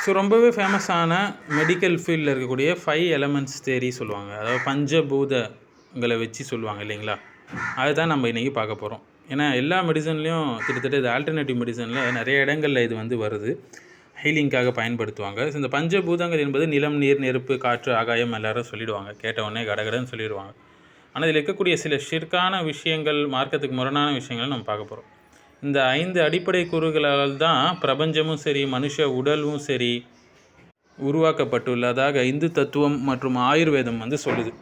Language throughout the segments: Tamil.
ஸோ ரொம்பவே ஃபேமஸான மெடிக்கல் ஃபீல்டில் இருக்கக்கூடிய 5 எலமெண்ட்ஸ் தியரி சொல்லுவாங்க. அதாவது பஞ்சபூதங்களை வச்சு சொல்லுவாங்க இல்லைங்களா? அதுதான் நம்ம இன்றைக்கி பார்க்க போகிறோம். ஏன்னா எல்லா மெடிசன்லேயும் கிட்டத்தட்ட இது ஆல்டர்னேட்டிவ் மெடிசனில் நிறைய இடங்களில் இது வந்து வருது, ஹீலிங்காக பயன்படுத்துவாங்க. ஸோ இந்த பஞ்சபூதங்கள் என்பது நிலம், நீர், நெருப்பு, காற்று, ஆகாயம் எல்லாரும் சொல்லிடுவாங்க. கேட்ட உடனே கடகடன்னு சொல்லிடுவாங்க. ஆனால் இதில் இருக்கக்கூடிய சில ஷிர்கான விஷயங்கள், மார்க்கத்துக்கு முரணான விஷயங்களை நம்ம பார்க்க போகிறோம். இந்த 5 அடிப்படை கூறுகளால் தான் பிரபஞ்சமும் சரி, மனுஷ உடலும் சரி உருவாக்கப்பட்டுள்ளதாக இந்து தத்துவம் மற்றும் ஆயுர்வேதம் வந்து சொல்லுது.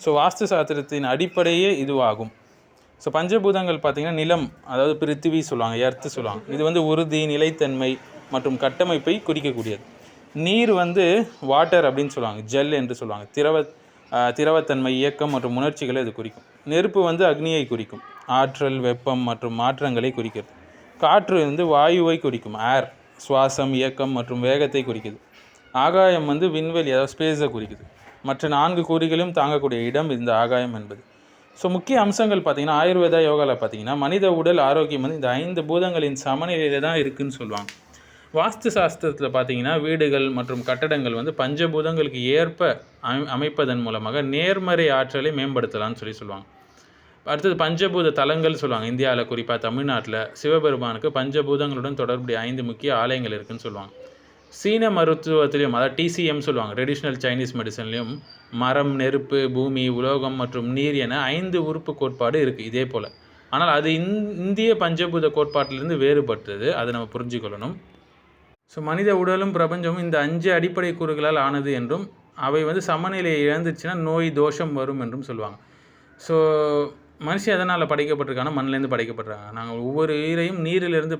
ஸோ வாஸ்து சாஸ்திரத்தின் அடிப்படையே இதுவாகும். ஸோ பஞ்சபூதங்கள் பார்த்திங்கன்னா நிலம், அதாவது பிருத்திவி சொல்லுவாங்க, எர்த்து சொல்லுவாங்க. இது வந்து உறுதி, நிலைத்தன்மை மற்றும் கட்டமைப்பை குறிக்கக்கூடியது. நீர் வந்து வாட்டர் அப்படின்னு சொல்லுவாங்க, ஜெல் என்று சொல்லுவாங்க. திரவத்தன்மை, இயக்கம் மற்றும் உணர்ச்சிகளை இது குறிக்கும். நெருப்பு வந்து அக்னியை குறிக்கும், ஆற்றல், வெப்பம் மற்றும் மாற்றங்களை குறிக்கிறது. காற்று வந்து வாயுவை குறிக்கும், ஏர், சுவாசம், இயக்கம் மற்றும் வேகத்தை குறிக்குது. ஆகாயம் வந்து விண்வெளி, அதாவது ஸ்பேஸை குறிக்குது. மற்ற 4 கூறுகளையும் தாங்கக்கூடிய இடம் இந்த ஆகாயம் என்பது. ஸோ முக்கிய அம்சங்கள் பார்த்திங்கன்னா ஆயுர்வேதா யோகாவில் பார்த்திங்கன்னா மனித உடல் ஆரோக்கியம் வந்து இந்த 5 பூதங்களின் சமநிலையில் தான் இருக்குதுன்னு சொல்லுவாங்க. வாஸ்து சாஸ்திரத்தில் பார்த்திங்கன்னா வீடுகள் மற்றும் கட்டடங்கள் வந்து பஞ்சபூதங்களுக்கு ஏற்ப அமைப்பதன் மூலமாக நேர்மறை ஆற்றலை மேம்படுத்தலாம்னு சொல்லுவாங்க. அடுத்தது பஞ்சபூத தலங்கள் சொல்லுவாங்க. இந்தியாவில் குறிப்பாக தமிழ்நாட்டில் சிவபெருமானுக்கு பஞ்சபூதங்களுடன் தொடர்புடைய 5 முக்கிய ஆலயங்கள் இருக்குதுன்னு சொல்லுவாங்க. சீன மருத்துவத்திலையும், அதாவது டிசிஎம் சொல்லுவாங்க, ட்ரெடிஷ்னல் சைனீஸ் மெடிசன்லேயும் மரம், நெருப்பு, பூமி, உலோகம் மற்றும் நீர் என 5 உறுப்பு கோட்பாடு இருக்குது இதே போல். ஆனால் அது இந்திய பஞ்சபூத கோட்பாட்டிலிருந்து வேறுபட்டது, அதை நம்ம புரிஞ்சுக்கொள்ளணும். ஸோ மனித உடலும் பிரபஞ்சமும் இந்த 5 அடிப்படை கூறுகளால் ஆனது என்றும் அவை வந்து சமநிலையை இழந்துச்சுன்னா நோய், தோஷம் வரும் என்றும் சொல்லுவாங்க. ஸோ மனுஷன் எதனால் படைக்கப்பட்டிருக்காங்கன்னா மண்ணிலேருந்து படைக்கப்பட்டிருக்காங்க. நாங்கள் ஒவ்வொரு உயிரையும் நீரிலிருந்து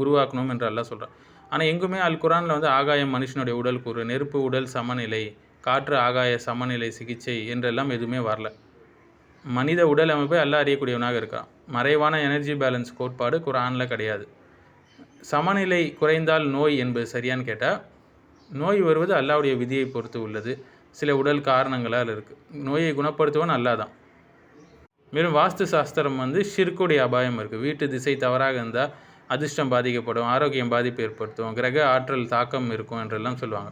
உருவாக்கணும் என்று எல்லாம் சொல்கிறோம். ஆனால் எங்குமே அல் குரானில் வந்து ஆகாயம் மனுஷனுடைய உடல் கூறு, நெருப்பு உடல் சமநிலை, காற்று ஆகாய சமநிலை சிகிச்சை என்றெல்லாம் எதுவுமே வரல. மனித உடல் அமைப்பை எல்லாம் அறியக்கூடியவனாக இருக்கான். மறைவான எனர்ஜி பேலன்ஸ் கோட்பாடு குரானில் கிடையாது. சமநிலை குறைந்தால் நோய் என்பது சரியான்னு கேட்டால், நோய் வருவது அல்லாவுடைய விதியை பொறுத்து உள்ளது. சில உடல் காரணங்களால் இருக்குது. நோயை குணப்படுத்துவன் அல்லாஹ் தான். மேலும் வாஸ்து சாஸ்திரம் வந்து ஷிர்க்குடைய அபாயம் இருக்குது. வீட்டு திசை தவறாக இருந்தால் அதிர்ஷ்டம் பாதிக்கப்படும், ஆரோக்கியம் பாதிப்பு ஏற்படுத்தும், கிரக ஆற்றல் தாக்கம் இருக்கும் என்றெல்லாம் சொல்லுவாங்க.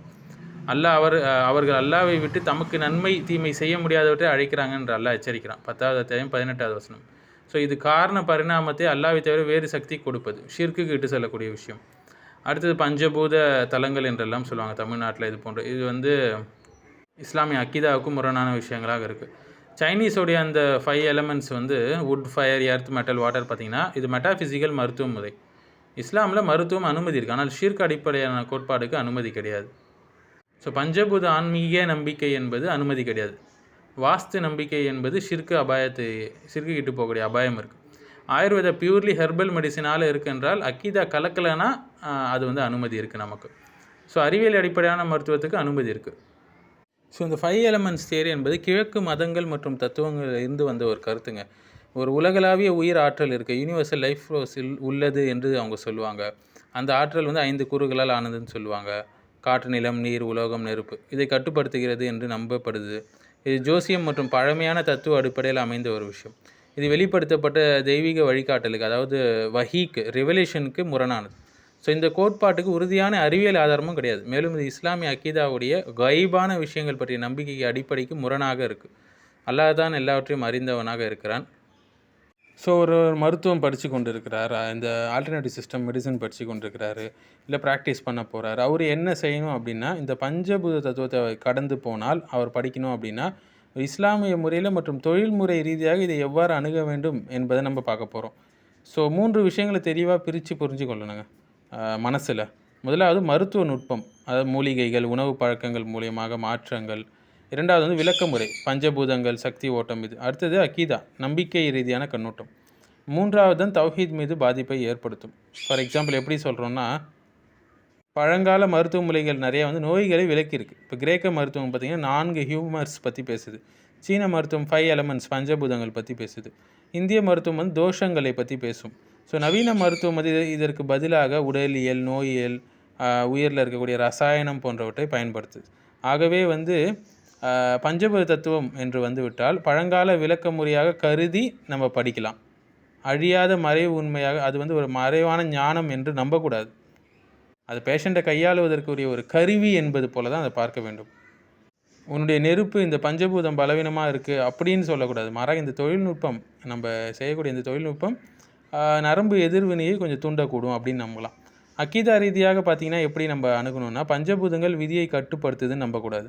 அவர்கள் அல்லாவை விட்டு தமக்கு நன்மை தீமை செய்ய முடியாதவற்றை அழைக்கிறாங்க என்று அல்லாஹ் எச்சரிக்கிறான். 10வது அத்தியாயம் 18வது வசனம். ஸோ இது காரண பரிணாமத்தை அல்லாவை தவிர வேறு சக்தி கொடுப்பது, ஷிர்க்குக்கு இட்டு செல்லக்கூடிய விஷயம். அடுத்தது பஞ்சபூத தலங்கள் என்றெல்லாம் சொல்லுவாங்க தமிழ்நாட்டில். இது வந்து இஸ்லாமிய அக்கீதாவுக்கும் முரணான விஷயங்களாக இருக்குது. சைனீஸோடைய அந்த 5 எலமெண்ட்ஸ் வந்து would, fire, earth, metal, water பார்த்திங்கன்னா இது மெட்டாஃபிசிக்கல் மருத்துவ முறை. இஸ்லாமில் மருத்துவம் அனுமதி இருக்குது, ஆனால் ஷிர்க் அடிப்படையான கோட்பாடுக்கு அனுமதி கிடையாது. ஸோ பஞ்சபூத ஆன்மீக நம்பிக்கை என்பது அனுமதி கிடையாது. வாஸ்து நம்பிக்கை என்பது ஷிர்க்கு கிட்டு போகக்கூடிய அபாயம் இருக்குது. ஆயுர்வேதா பியூர்லி ஹெர்பல் மெடிசினால் இருக்குன்றால் அக்கீதா கலக்கலைன்னா அது வந்து அனுமதி இருக்குது நமக்கு. ஸோ அறிவியல் அடிப்படையான மருத்துவத்துக்கு அனுமதி இருக்குது. ஸோ இந்த 5 எலமெண்ட்ஸ் தியரி என்பது கிழக்கு மதங்கள் மற்றும் தத்துவங்கள் இருந்து வந்த ஒரு கருத்துங்க. ஒரு உலகளாவிய உயிர் ஆற்றல் இருக்குது, யூனிவர்சல் லைஃப் ஃபோர்ஸில் உள்ளது என்று அவங்க சொல்லுவாங்க. அந்த ஆற்றல் வந்து 5 கூறுகளால் ஆனதுன்னு சொல்லுவாங்க. காற்று, நிலம், நீர், உலோகம், நெருப்பு. இதை கட்டுப்படுத்துகிறது என்று நம்பப்படுது. இது ஜோசியம் மற்றும் பழமையான தத்துவ அடிப்படையில் அமைந்த ஒரு விஷயம். இது வெளிப்படுத்தப்பட்ட தெய்வீக வழிகாட்டலுக்கு, அதாவது வஹீக்கு, ரெவல்யூஷனுக்கு முரணானது. ஸோ இந்த கோட்பாட்டுக்கு உறுதியான அறிவியல் ஆதாரமும் கிடையாது. மேலும் இது இஸ்லாமிய அக்கீதாவுடைய கைபான விஷயங்கள் பற்றிய நம்பிக்கைக்கு அடிப்படைக்கு முரணாக இருக்குது. அல்லாஹ் தான் எல்லாவற்றையும் அறிந்தவனாக இருக்கிறான். ஸோ ஒரு மருத்துவம் படித்து கொண்டு இருக்கிறார், இந்த ஆல்டர்னேட்டிவ் சிஸ்டம் மெடிசன் படித்து கொண்டு இருக்கிறாரு, இல்லை ப்ராக்டிஸ் பண்ண போகிறார். அவர் என்ன செய்யணும் அப்படின்னா, இந்த பஞ்சபூத தத்துவத்தை கடந்து போனால் அவர் படிக்கணும் அப்படின்னா இஸ்லாமிய முறையில் மற்றும் தொழில்முறை ரீதியாக இதை எவ்வாறு அணுக வேண்டும் என்பதை நம்ம பார்க்க போகிறோம். ஸோ 3 விஷயங்களை தெளிவாக பிரித்து புரிஞ்சு கொள்ளணுங்க மனசில். முதலாவது மருத்துவ நுட்பம், அதாவது மூலிகைகள், உணவு பழக்கங்கள் மூலியமாக மாற்றங்கள். 2வது வந்து விளக்க முறை, பஞ்சபூதங்கள், சக்தி ஓட்டம். இது அடுத்தது அக்கீதா, நம்பிக்கை ரீதியான கண்ணோட்டம். 3வது தான் தௌஹீத் மீது பாதிப்பை ஏற்படுத்தும். ஃபார் எக்ஸாம்பிள் எப்படி சொல்கிறோன்னா, பழங்கால மருத்துவ முறைகள் நிறைய வந்து நோய்களை விலக்கியிருக்கு. இப்போ கிரேக்க மருத்துவம் பார்த்திங்கன்னா 4 ஹியூமர்ஸ் பற்றி பேசுது. சீன மருத்துவம் 5 எலமெண்ட்ஸ் பஞ்சபூதங்கள் பற்றி பேசுது. இந்திய மருத்துவம் வந்து தோஷங்களை பற்றி பேசும். ஸோ நவீன மருத்துவம் வந்து இதற்கு பதிலாக உடலியல், நோயியல், உயிரில் இருக்கக்கூடிய ரசாயனம் போன்றவற்றை பயன்படுத்துது. ஆகவே வந்து பஞ்சபூத தத்துவம் என்று வந்துவிட்டால் பழங்கால விளக்க முறையாக கருதி நம்ம படிக்கலாம். அழியாத மறைவு உண்மையாக, அது வந்து ஒரு மறைவான ஞானம் என்று நம்பக்கூடாது. அது பேஷண்ட்டை கையாளுவதற்குரிய ஒரு கருவி என்பது போல தான் அதை பார்க்க வேண்டும். உன்னுடைய நெருப்பு இந்த பஞ்சபூதம் பலவீனமாக இருக்குது அப்படின்னு சொல்லக்கூடாது. மாறாக இந்த தொழில்நுட்பம், நம்ம செய்யக்கூடிய இந்த தொழில்நுட்பம் நரம்பு எதிர்வினையை கொஞ்சம் தூண்டக்கூடும் அப்படின்னு நம்பலாம். அக்கீதா ரீதியாக பார்த்திங்கன்னா எப்படி நம்ம அணுகணும்னா, பஞ்சபூதங்கள் விதியை கட்டுப்படுத்துதுன்னு நம்பக்கூடாது.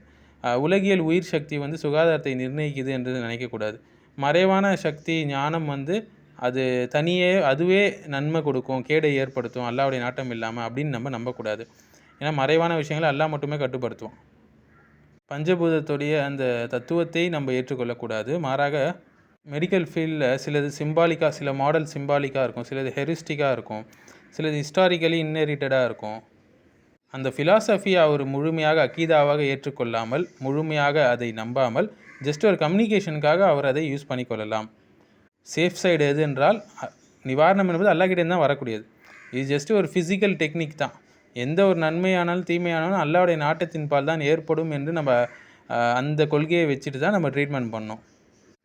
உலகியல் உயிர் சக்தி வந்து சுகாதாரத்தை நிர்ணயிக்குது என்று நினைக்கக்கூடாது. மறைவான சக்தி ஞானம் வந்து அது தனியே அதுவே நன்மை கொடுக்கும், கேடை ஏற்படுத்தும், அல்லாஹ்வுடைய நாட்டம் இல்லாமல் அப்படின்னு நம்ம நம்பக்கூடாது. ஏன்னா மறைவான விஷயங்களை அல்லாஹ் மட்டுமே கட்டுப்படுத்துவோம். பஞ்சபூதத்துடைய அந்த தத்துவத்தை நம்ம ஏற்றுக்கொள்ளக்கூடாது. மாறாக மெடிக்கல் ஃபீல்டில் சிலது சிம்பாலிக்காக, சில மாடல் சிம்பாலிக்காக இருக்கும், சிலது ஹெரிஸ்டிக்காக இருக்கும், சிலது ஹிஸ்டாரிக்கலி இன்னெரிட்டடாக இருக்கும். அந்த ஃபிலாசபியை அவர் முழுமையாக அக்கீதாவாக ஏற்றுக்கொள்ளாமல், முழுமையாக அதை நம்பாமல், ஜஸ்ட் ஒரு கம்யூனிகேஷனுக்காக அவர் அதை யூஸ் பண்ணிக்கொள்ளலாம். சேஃப் சைடு எது என்றால், நிவாரணம் என்பது அல்லாஹ்கிட்டேருந்து தான் வரக்கூடியது. இது ஜஸ்ட் ஒரு ஃபிசிக்கல் டெக்னிக் தான். எந்த ஒரு நன்மையானாலும் தீமையானாலும் அல்லாஹ்வுடைய நாட்டத்தின் பால் தான் ஏற்படும் என்று நம்ம அந்த கொள்கையை வச்சுட்டு தான் நம்ம ட்ரீட்மெண்ட் பண்ணோம்.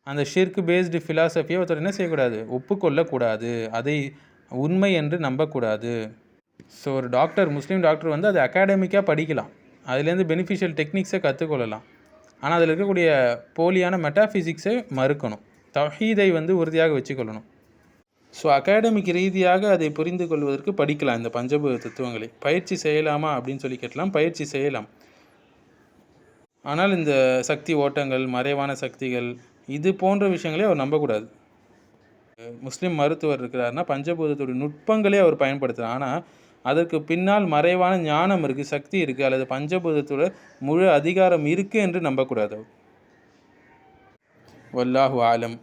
அந்த ஷிர்க் பேஸ்டு ஃபிலாசபியை ஒருத்தர் என்ன செய்யக்கூடாது, ஒப்புக்கொள்ளக்கூடாது, அதை உண்மை என்று நம்பக்கூடாது. ஸோ ஒரு டாக்டர், முஸ்லீம் டாக்டர் வந்து அதை அகாடமிக்காக படிக்கலாம், அதுலேருந்து பெனிஃபிஷியல் டெக்னிக்ஸை கற்றுக்கொள்ளலாம். ஆனால் அதில் இருக்கக்கூடிய போலியான மெட்டாஃபிசிக்ஸை மறுக்கணும், தௌஹீதை வந்து உறுதியாக வச்சுக்கொள்ளணும். ஸோ அகாடமிக் ரீதியாக அதை புரிந்து கொள்வதற்கு படிக்கலாம் இந்த பஞ்சபூத தத்துவங்களை. பயிற்சி செய்யலாமா அப்படின்னு சொல்லி கேட்கலாம், பயிற்சி செய்யலாம். ஆனால் இந்த சக்தி ஓட்டங்கள், மறைவான சக்திகள், இது போன்ற விஷயங்களே அவர் நம்பக்கூடாது. முஸ்லீம் மருத்துவர் இருக்கிறாருன்னா பஞ்சபூதத்துடைய நுட்பங்களே அவர் பயன்படுத்துகிறார். ஆனால் அதற்கு பின்னால் மறைவான ஞானம் இருக்குது, சக்தி இருக்குது, அல்லது பஞ்சபூதத்தோட முழு அதிகாரம் இருக்குது என்று நம்பக்கூடாது. வல்லாஹு ஆலம்.